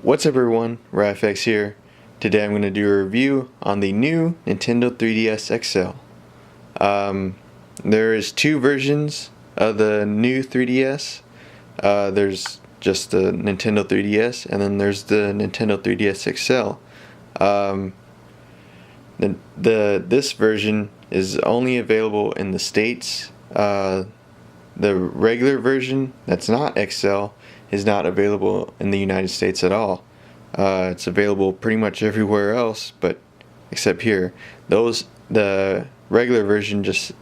What's up everyone, RyFX here. Today I'm going to do a review on the new Nintendo 3DS XL. There is two versions of the new 3DS. There's just the Nintendo 3DS and then there's the Nintendo 3DS XL. This version is only available in the States. The regular version that's not XL is not available in the United States at all. It's available pretty much everywhere else, but except here. The regular version just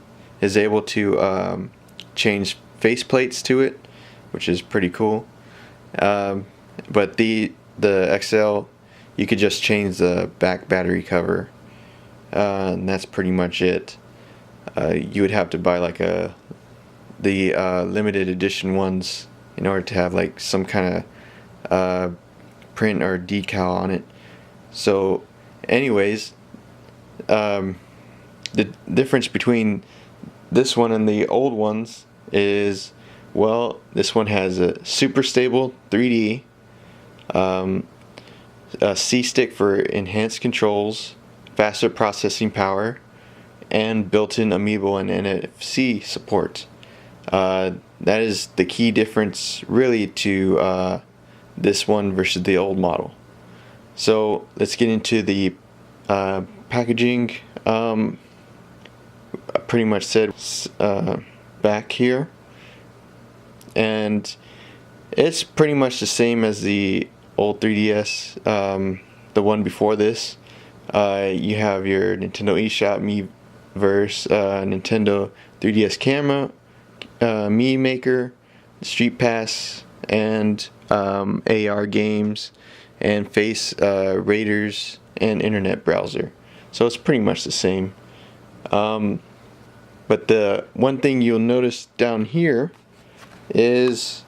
is able to change faceplates to it, which is pretty cool. But the XL, you could just change the back battery cover, and that's pretty much it. You would have to buy like the limited edition ones in order to have like some kind of print or decal on it. So anyways, the difference between this one and the old ones is, well, this one has a super stable 3D, a C-stick for enhanced controls, faster processing power, and built-in Amiibo and NFC support. That is the key difference really to this one versus the old model. So let's get into the packaging. I pretty much said back here, and it's pretty much the same as the old 3DS, the one before this. You have your Nintendo eShop, Miiverse, Nintendo 3DS camera, Mii Maker, Street Pass, and AR games, and Face Raiders, and Internet Browser. So it's pretty much the same. But the one thing you'll notice down here is,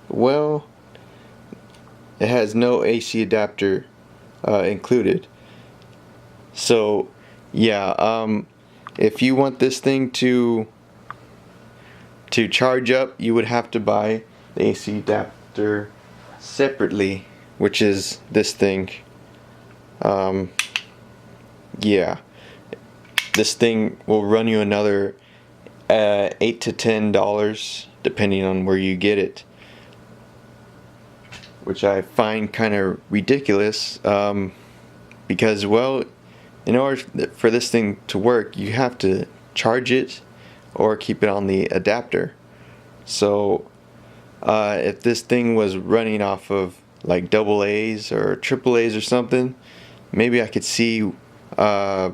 well, it has no AC adapter included. So yeah, if you want this thing to charge up, you would have to buy the AC adapter separately, which is this thing. Yeah, this thing will run you another $8 to $10 depending on where you get it, which I find kind of ridiculous, because, well, in order for this thing to work, you have to charge it or keep it on the adapter. So if this thing was running off of like AA's or AAA's or something, maybe I could see how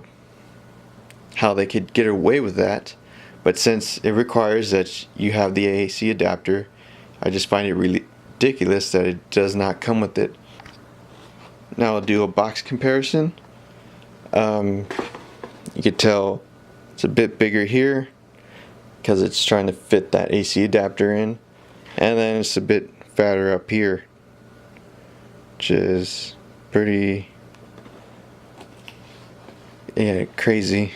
they could get away with that. But since it requires that you have the AC adapter, I just find it really ridiculous that it does not come with it. Now I'll do a box comparison. You can tell it's a bit bigger here because it's trying to fit that AC adapter in, and then it's a bit fatter up here, which is pretty crazy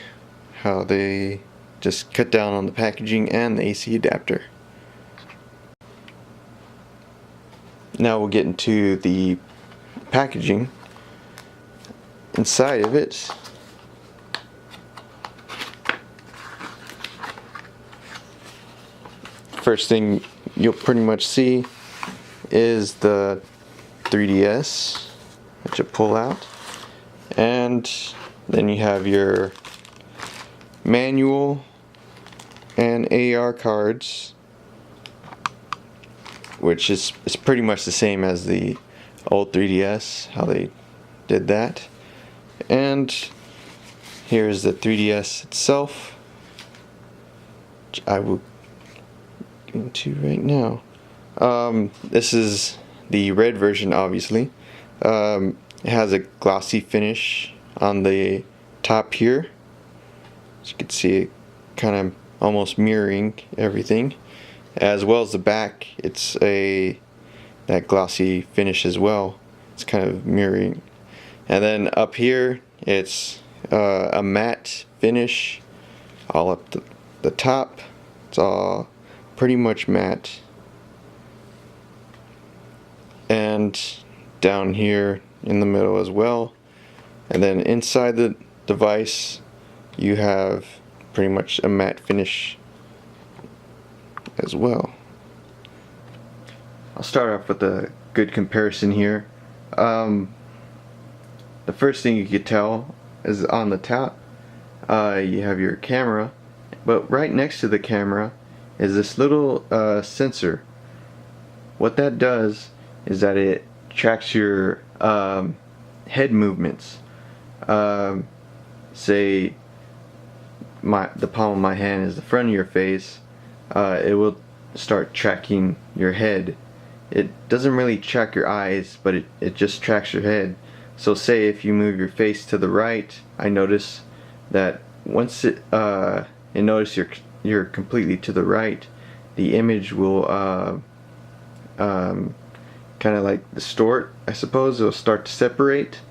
how they just cut down on the packaging and the AC adapter. Now we'll get into the packaging. Inside of it, first thing you'll pretty much see is the 3DS that you pull out, and then you have your manual and AR cards, which is pretty much the same as the old 3DS, how they did that. And here's the 3DS itself, which I will get into right now. This is the red version, obviously. It has a glossy finish on the top here. As you can see, it kind of almost mirroring everything. As well as the back, it's that glossy finish as well. It's kind of mirroring. And then up here, it's a matte finish all up the top. It's all pretty much matte. And down here in the middle as well. And then inside the device you have pretty much a matte finish as well. I'll start off with a good comparison here. The first thing you could tell is on the top you have your camera, but right next to the camera is this little sensor. What that does is that it tracks your head movements. Say the palm of my hand is the front of your face, it will start tracking your head. It doesn't really track your eyes, but it just tracks your head. So say if you move your face to the right, I notice that once it notice you're completely to the right, the image will kind of like distort, I suppose. It'll start to separate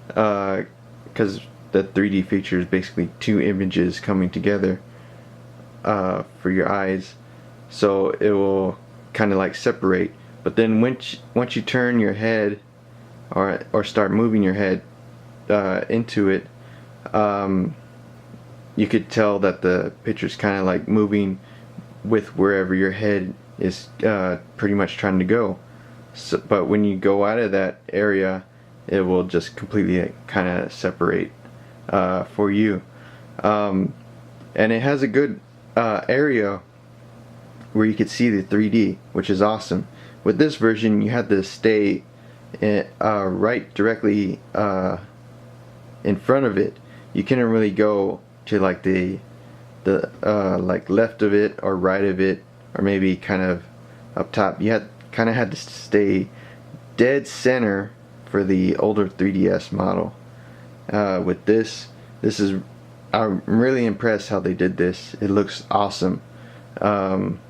because the 3D feature is basically two images coming together for your eyes, so it will kind of like separate. But then once you turn your head or start moving your head into it, you could tell that the picture's kind of like moving with wherever your head is pretty much trying to go. So, but when you go out of that area, it will just completely kind of separate for you. And it has a good area where you could see the 3D, which is awesome. With this version, you had to stay right directly in front of it. You couldn't really go to like the like left of it or right of it, or maybe kind of up top. You kind of had to stay dead center for the older 3DS model. With this is, I'm really impressed how they did this. It looks awesome on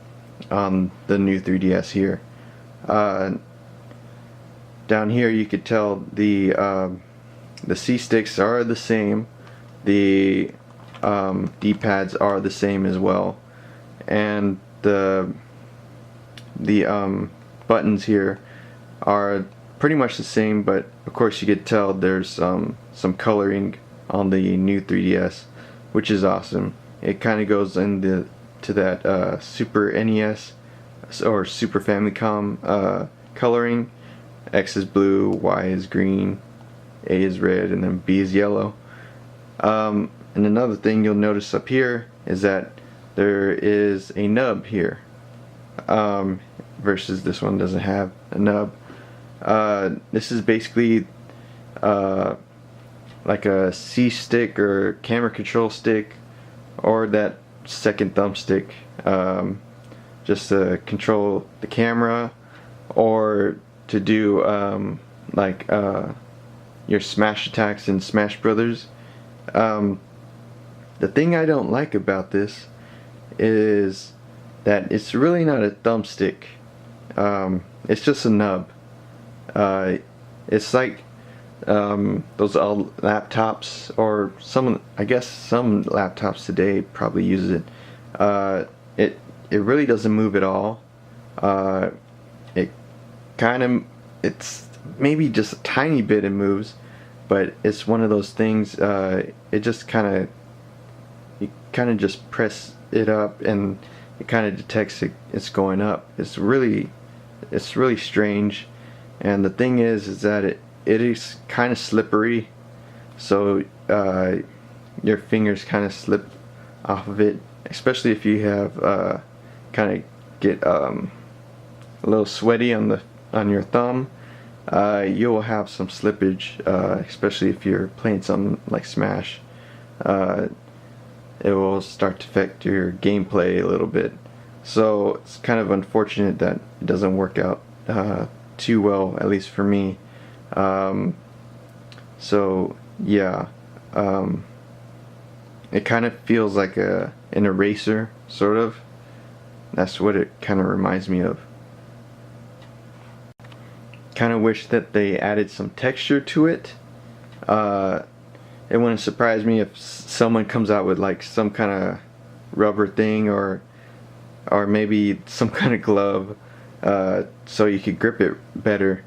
the new 3DS here. Down here you could tell the C sticks are the same, the D-pads are the same as well, and the buttons here are pretty much the same, but of course you could tell there's some coloring on the new 3DS, which is awesome. It kind of goes into that Super NES or Super Famicom coloring. X is blue, Y is green, A is red, and then B is yellow. And another thing you'll notice up here is that there is a nub here, versus this one doesn't have a nub. This is basically like a C stick or camera control stick, or that second thumbstick, just to control the camera, or to do like your smash attacks in Smash Brothers. The thing I don't like about this is that it's really not a thumbstick. It's just a nub. It's like those old laptops, or I guess some laptops today probably use it. It really doesn't move at all. It's maybe just a tiny bit it moves, but it's one of those things. It just you kind of just press it up and it kind of detects it's going up. It's really strange. And the thing is that it is kind of slippery, so your fingers kind of slip off of it, especially if you have kind of get a little sweaty on your thumb. You'll have some slippage, especially if you're playing something like Smash. It will start to affect your gameplay a little bit. So it's kind of unfortunate that it doesn't work out too well, at least for me. So yeah, it kind of feels like an eraser, sort of. That's what it kind of reminds me of. Kind of wish that they added some texture to it. It wouldn't surprise me if someone comes out with like some kind of rubber thing, or maybe some kind of glove, so you could grip it better.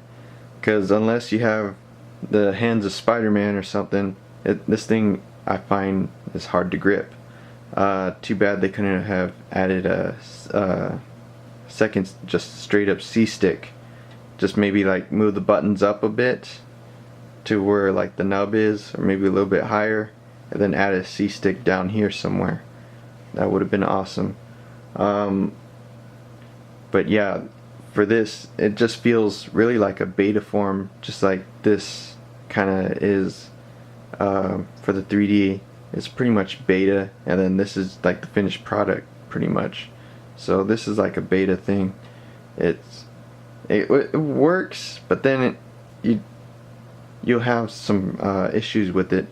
because unless you have the hands of Spider-Man or something, this thing I find is hard to grip. Too bad they couldn't have added a second just straight up C stick. Just maybe like move the buttons up a bit to where like the nub is, or maybe a little bit higher, and then add a C stick down here somewhere. That would have been awesome. But yeah, for this, it just feels really like a beta form, just like this kind of is for the 3D. It's pretty much beta, and then this is like the finished product pretty much. So this is like a beta thing. It works, but then you'll have some issues with it.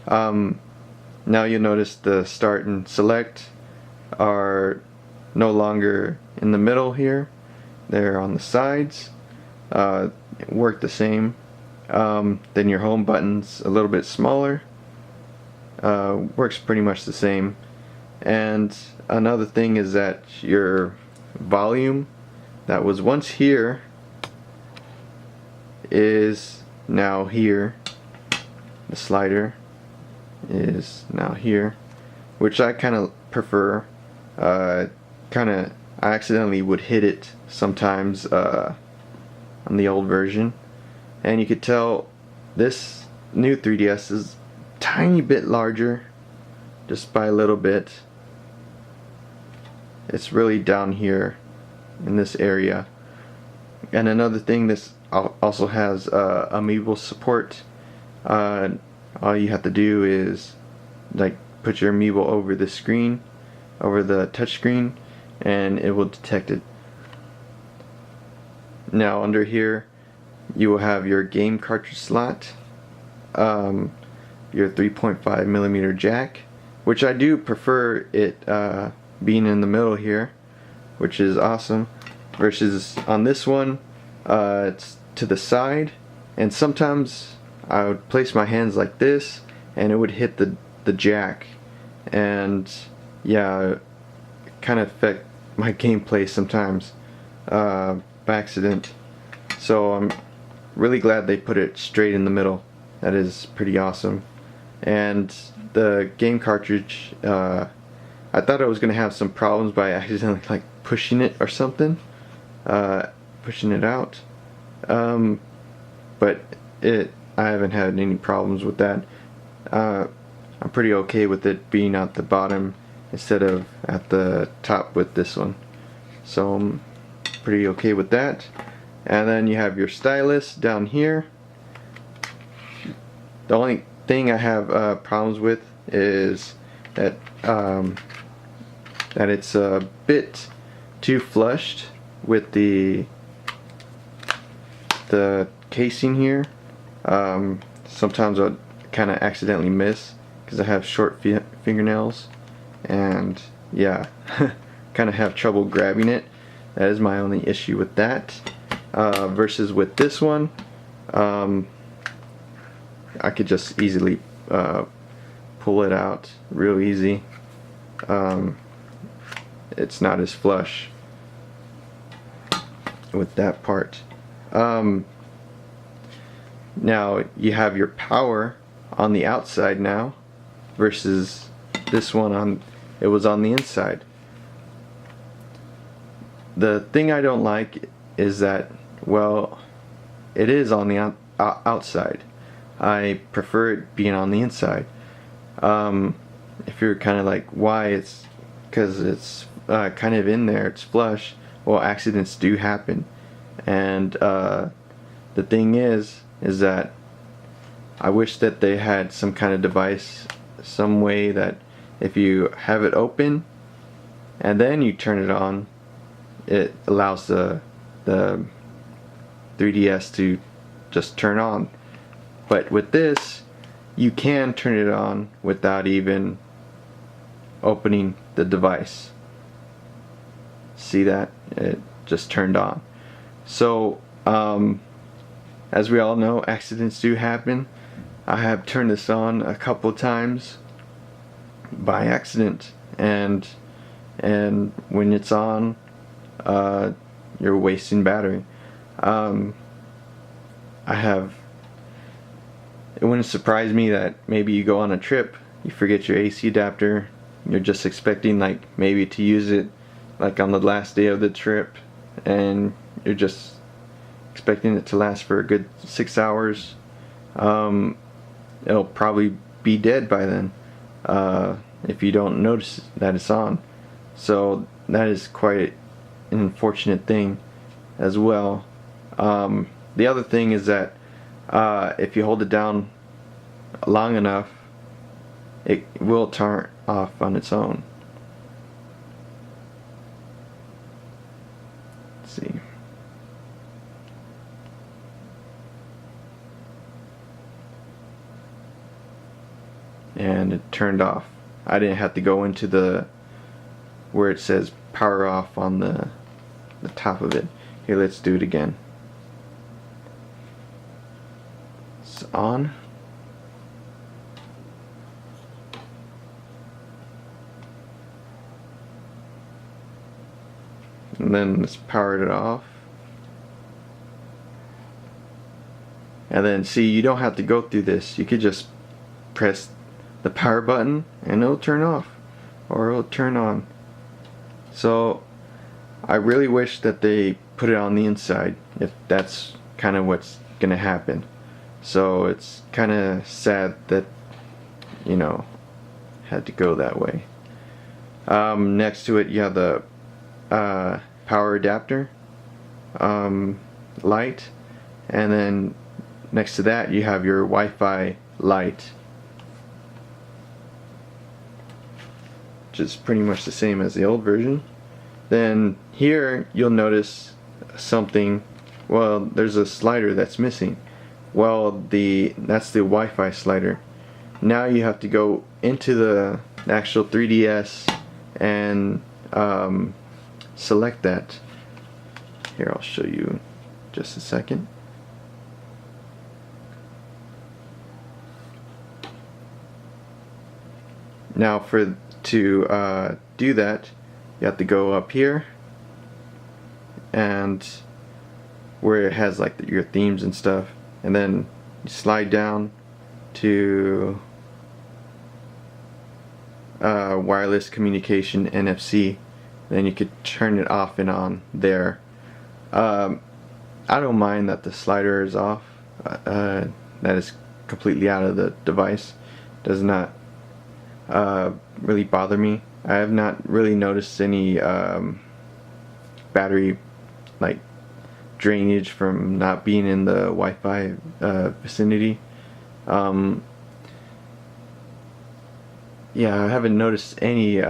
Now you'll notice the start and select are no longer in the middle here. They're on the sides. Work the same. Then your home button's a little bit smaller. Works pretty much the same. And another thing is that your volume that was once here is now here. The slider is now here, which I kind of prefer. I accidentally would hit it sometimes on the old version, and you could tell this new 3DS is a tiny bit larger, just by a little bit. It's really down here in this area. And another thing, this also has amiibo support. All you have to do is like put your amiibo over the screen, over the touch screen, and it will detect it. Now under here you will have your game cartridge slot, your 3.5mm jack, which I do prefer it being in the middle here, which is awesome, versus on this one it's to the side, and sometimes I would place my hands like this and it would hit the jack, and yeah, kind of affect my gameplay sometimes by accident. So I'm really glad they put it straight in the middle. That is pretty awesome. And the game cartridge, I thought I was gonna have some problems by accidentally like pushing it or something, pushing it out, but I haven't had any problems with that. I'm pretty okay with it being at the bottom instead of at the top with this one, so I'm pretty okay with that. And then you have your stylus down here. The only thing I have problems with is that that it's a bit too flushed with the casing here. Sometimes I'll kind of accidentally miss because I have short fingernails, and yeah, kind of have trouble grabbing it. That is my only issue with that. Versus with this one, I could just easily pull it out real easy. It's not as flush with that part. Now you have your power on the outside now, versus this one it was on the inside. The thing I don't like is that, well, it is on the outside. I prefer it being on the inside. If you're kind of like, why? It's because it's kind of in there, it's flush. Well, accidents do happen, and the thing is that I wish that they had some kind of device, some way that if you have it open and then you turn it on, it allows the 3DS to just turn on. But with this, you can turn it on without even opening the device. See that? It just turned on. So as we all know, accidents do happen. I have turned this on a couple times by accident, and when it's on, you're wasting battery. it wouldn't surprise me that maybe you go on a trip, you forget your AC adapter, you're just expecting like maybe to use it like on the last day of the trip, and you're just expecting it to last for a good 6 hours. It'll probably be dead by then if you don't notice that it's on. So that is quite an unfortunate thing as well. The other thing is that if you hold it down long enough, it will turn off on its own. Let's see. And it turned off. I didn't have to go into the where it says power off on the top of it. Here, let's do it again. It's on. And then let's power it off. And then see, you don't have to go through this. You could just press the power button and it'll turn off, or it'll turn on. So I really wish that they put it on the inside, if that's kind of what's gonna happen. So it's kind of sad that, you know, had to go that way. Next to it you have the power adapter light, and then next to that you have your Wi-Fi light, which is pretty much the same as the old version. Then here you'll notice something. Well, there's a slider that's missing. Well, that's the Wi-Fi slider. Now you have to go into the actual 3DS and select that. Here, I'll show you just a second. Now to do that, you have to go up here, and where it has like your themes and stuff, and then you slide down to wireless communication NFC. Then you could turn it off and on there. I don't mind that the slider is off. That is completely out of the device. Does not really bother me. I have not really noticed any battery like drainage from not being in the Wi-Fi vicinity. Yeah, I haven't noticed any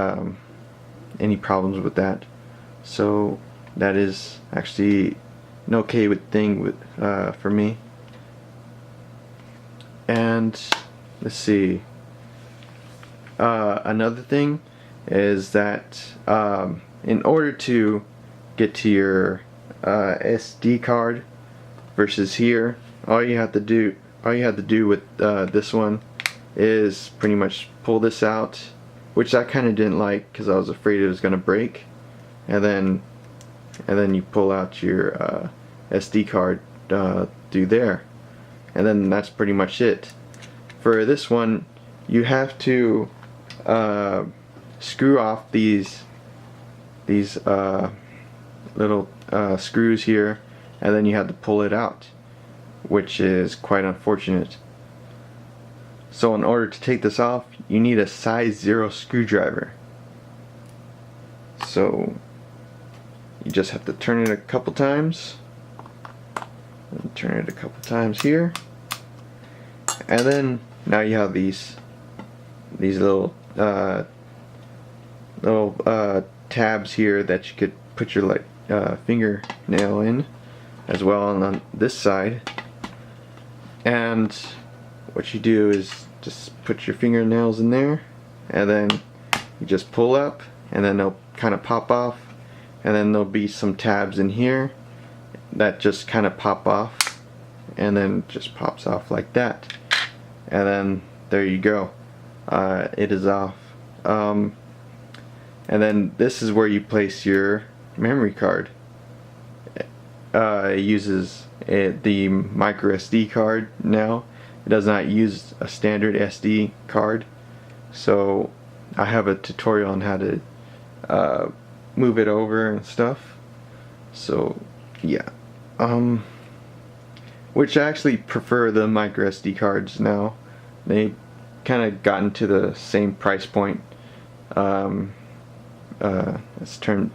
problems with that. So that is actually an okay thing for me. And let's see. Another thing is that in order to get to your SD card versus here, all you have to do with this one is pretty much pull this out, which I kind of didn't like because I was afraid it was gonna break, and then you pull out your SD card through there, and then that's pretty much it. For this one, you have to screw off these little screws here, and then you have to pull it out, which is quite unfortunate. So in order to take this off, you need a size 0 screwdriver. So you just have to turn it a couple times, and turn it a couple times here, and then now you have these little tabs here that you could put your fingernail in as well, and on this side. And what you do is just put your fingernails in there, and then you just pull up, and then they'll kind of pop off, and then there'll be some tabs in here that just kind of pop off, and then just pops off like that, and then there you go. It is off. And then this is where you place your memory card. it uses the micro SD card now. It does not use a standard SD card. So I have a tutorial on how to move it over and stuff. So yeah, which I actually prefer the micro SD cards now. They kind of gotten to the same price point as term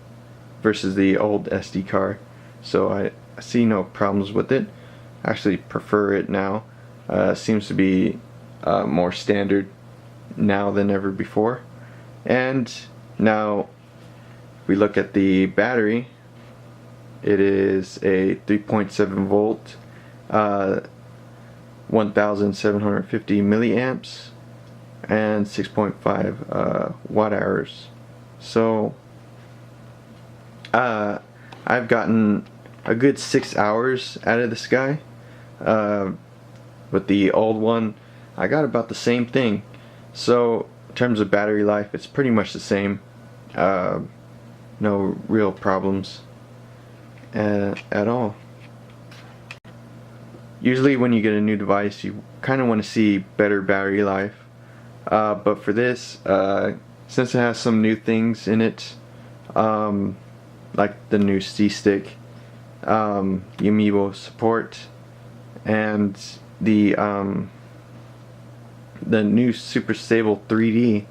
versus the old SD card. So I see no problems with it. I actually prefer it now. Seems to be more standard now than ever before. And now if we look at the battery, it is a 3.7 volt 1750 milliamps and 6.5 watt hours. So I've gotten a good 6 hours out of this guy. With the old one I got about the same thing. So in terms of battery life, it's pretty much the same. No real problems at all. Usually when you get a new device, you kind of want to see better battery life. But for this, since it has some new things in it, like the new C-Stick, the Amiibo support, and the new Super Stable 3D,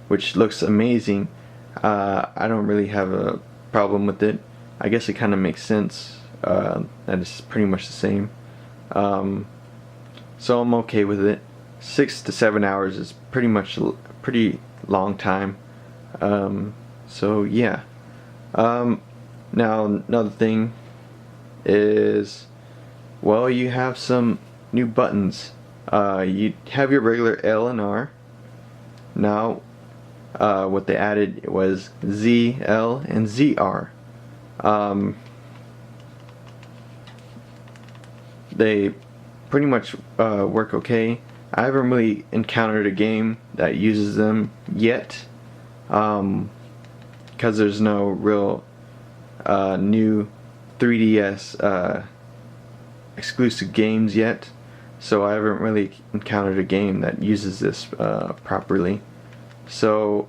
which looks amazing, I don't really have a problem with it. I guess it kind of makes sense that it's pretty much the same. So I'm okay with it. 6 to 7 hours is pretty much a pretty long time. So yeah. Now another thing is, well, you have some new buttons. You have your regular L and R. Now what they added was Z, L, and ZR. They pretty much work okay. I haven't really encountered a game that uses them yet, because there's no real new 3DS exclusive games yet. So I haven't really encountered a game that uses this properly. So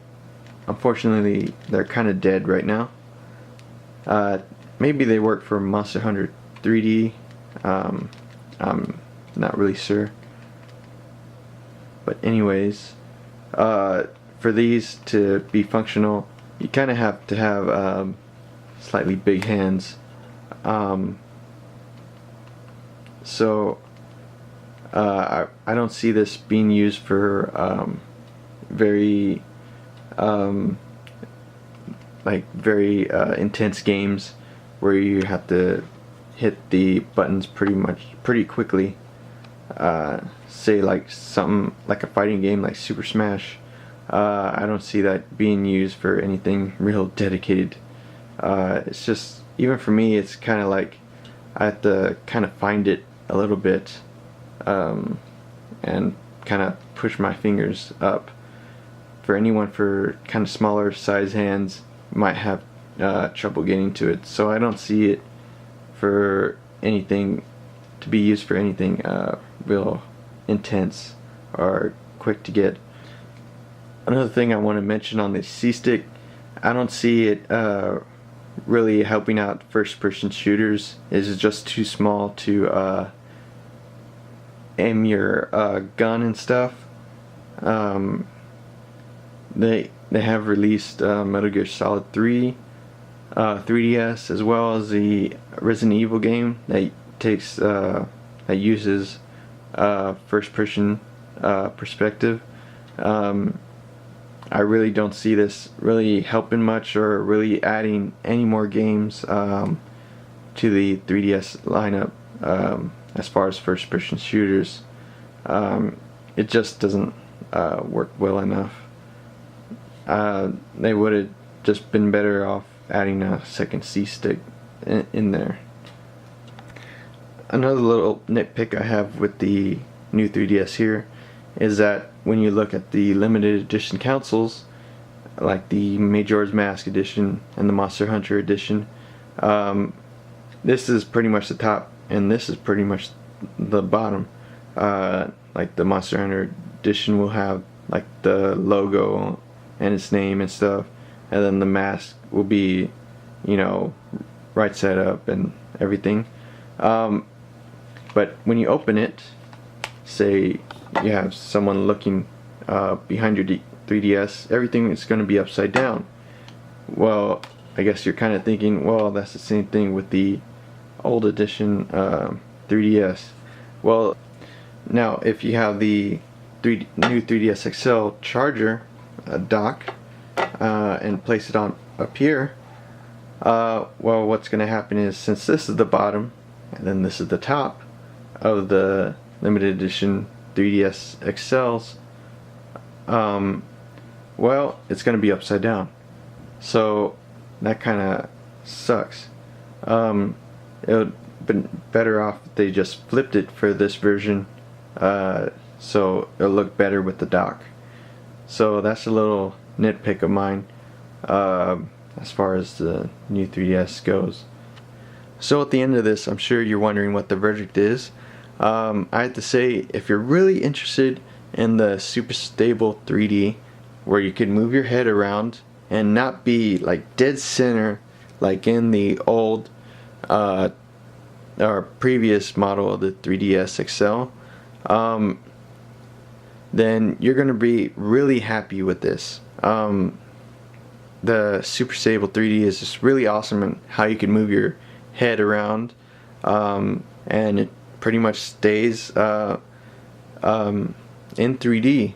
unfortunately they're kind of dead right now. Maybe they work for Monster Hunter 3D. I'm not really sure. But anyways, for these to be functional, you kind of have to have slightly big hands. So I don't see this being used for very intense games where you have to hit the buttons pretty quickly. Say like something like a fighting game like Super Smash. I don't see that being used for anything real dedicated. It's just, even for me, it's kind of like I have to kind of find it a little bit and kind of push my fingers up. For anyone for kind of smaller size hands, might have trouble getting to it. So I don't see it for anything, to be used for anything real intense or quick to get. Another thing I want to mention on the C-Stick, I don't see it really helping out first-person shooters. It's just too small to aim your gun and stuff. They have released Metal Gear Solid 3 3DS, as well as the Resident Evil game that uses first-person perspective. I really don't see this really helping much or really adding any more games to the 3DS lineup as far as first-person shooters. It just doesn't work well enough. They would have just been better off adding a second C-Stick in there. Another little nitpick I have with the new 3DS here is that when you look at the limited edition consoles, like the Majora's Mask edition and the Monster Hunter edition, this is pretty much the top, and this is pretty much the bottom. Like the Monster Hunter Edition will have like the logo and its name and stuff, and then the mask will be, you know, right side up and everything. But when you open it, say you have someone looking behind your 3DS, everything is going to be upside down. Well, I guess you're kind of thinking, well, that's the same thing with the old edition 3DS. Well, now if you have the new 3DS XL charger dock and place it on up here, well, what's going to happen is, since this is the bottom and then this is the top of the limited edition 3DS XLs, well, it's going to be upside down. So that kind of sucks. It would have been better off if they just flipped it for this version, so it'll look better with the dock. So that's a little nitpick of mine as far as the new 3DS goes. So at the end of this, I'm sure you're wondering what the verdict is. I have to say, if you're really interested in the super stable 3D, where you can move your head around and not be like dead center like in the old or previous model of the 3DS XL, then you're going to be really happy with this. The Super Stable 3D is just really awesome in how you can move your head around, and it pretty much stays in 3D,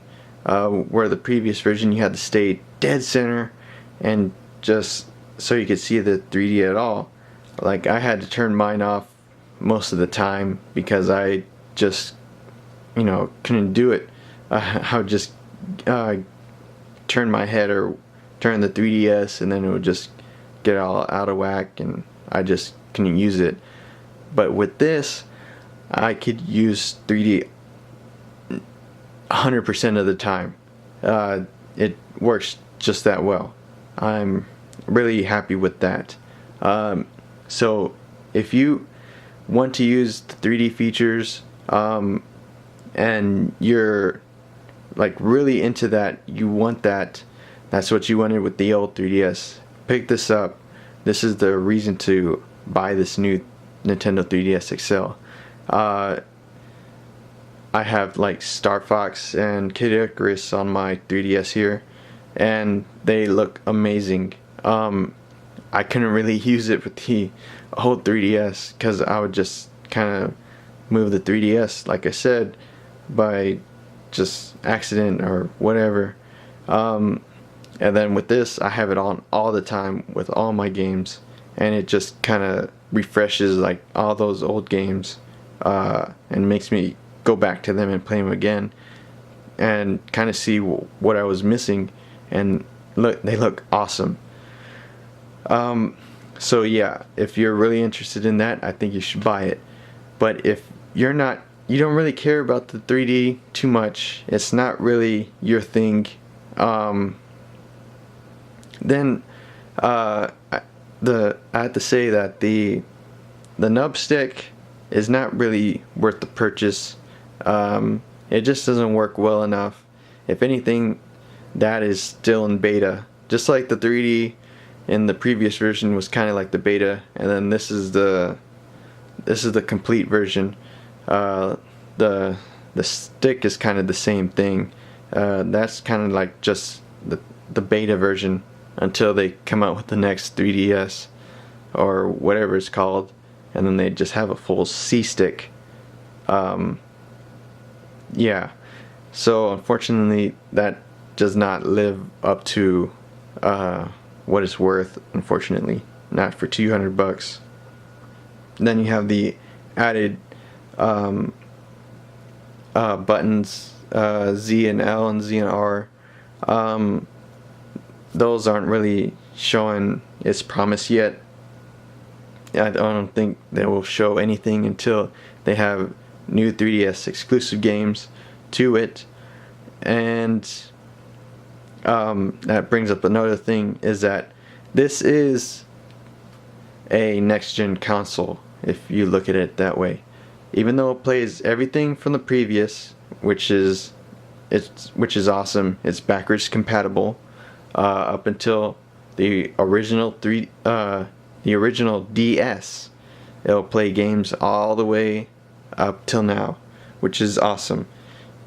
where the previous version you had to stay dead center and just so you could see the 3D at all. Like, I had to turn mine off most of the time because I just, you know, couldn't do it. I would just turn my head or turn the 3DS, and then it would just get all out of whack and I just couldn't use it. But with this, I could use 3D 100% of the time. It works just that well. I'm really happy with that. So if you want to use the 3D features, and you're like really into that, you want that, that's what you wanted with the old 3DS, pick this up. This is the reason to buy this new Nintendo 3DS XL. I have like Star Fox and Kid Icarus on my 3DS here, and they look amazing. I couldn't really use it with the old 3DS because I would just kind of move the 3DS, like I said, by just accident or whatever. And then with this, I have it on all the time with all my games, and it just kind of refreshes like all those old games, and makes me go back to them and play them again and kind of see what I was missing. And look, they look awesome. So yeah, if you're really interested in that, I think you should buy it. But if you're not, you don't really care about the 3D too much, it's not really your thing, then I have to say that the nub stick is not really worth the purchase. It just doesn't work well enough. If anything, that is still in beta. Just like the 3D in the previous version was kind of like the beta, and then this is the complete version. The stick is kind of the same thing. That's kind of like just the beta version until they come out with the next 3DS or whatever it's called, and then they just have a full C stick. Yeah, so unfortunately that does not live up to what it's worth, unfortunately, not for $200. Then you have the added buttons, Z and L and Z and R. Those aren't really showing its promise yet. I don't think they will show anything until they have new 3DS exclusive games to it. And that brings up another thing, is that this is a next-gen console, if you look at it that way. Even though it plays everything from the previous, which is awesome. It's backwards compatible up until the original the original DS. It'll play games all the way up till now, which is awesome.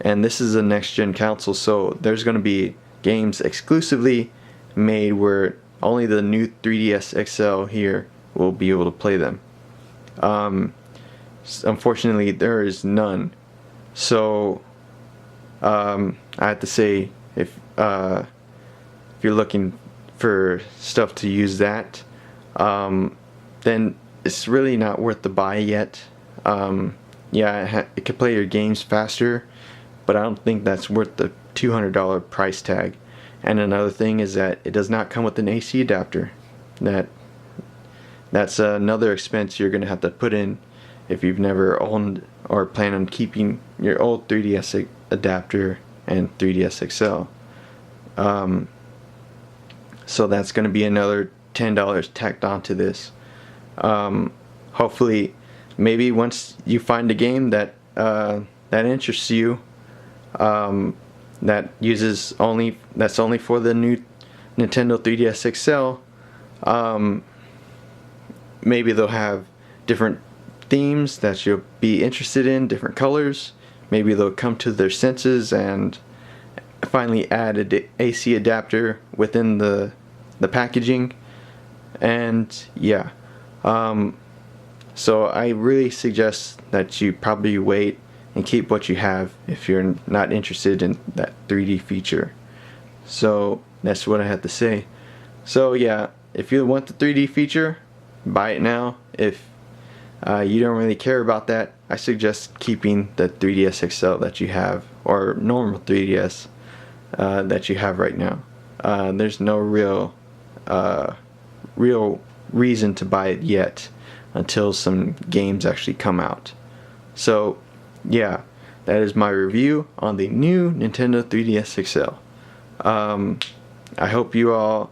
And this is a next-gen console, so there's going to be games exclusively made where only the new 3DS XL here will be able to play them. Unfortunately, there is none. So I have to say, if you're looking for stuff to use that, then it's really not worth the buy yet. Yeah, it could play your games faster, but I don't think that's worth the $200 price tag. And another thing is that it does not come with an AC adapter. That's another expense you're going to have to put in if you've never owned or plan on keeping your old 3DS adapter and 3DS XL. So that's going to be another $10 tacked onto this. Hopefully, maybe once you find a game that interests you, that's only for the new Nintendo 3DS XL, maybe they'll have different themes that you'll be interested in, different colors. Maybe they'll come to their senses and finally add an AC adapter within the packaging. And yeah, so I really suggest that you probably wait and keep what you have if you're not interested in that 3D feature. So that's what I have to say. So yeah, if you want the 3D feature, buy it now. If you don't really care about that, I suggest keeping the 3DS XL that you have, or normal 3DS that you have right now. There's no real reason to buy it yet until some games actually come out. So yeah, that is my review on the new Nintendo 3DS XL. I hope you all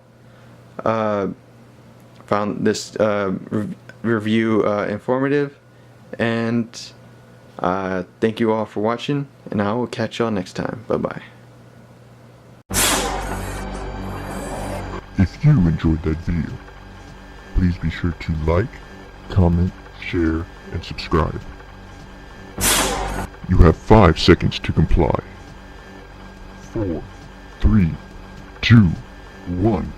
found this review informative, and thank you all for watching, and I will catch y'all next time. Bye bye. If you enjoyed that video, please be sure to like, comment, share, and subscribe. You have 5 seconds to comply. 4, 3, 2, 1.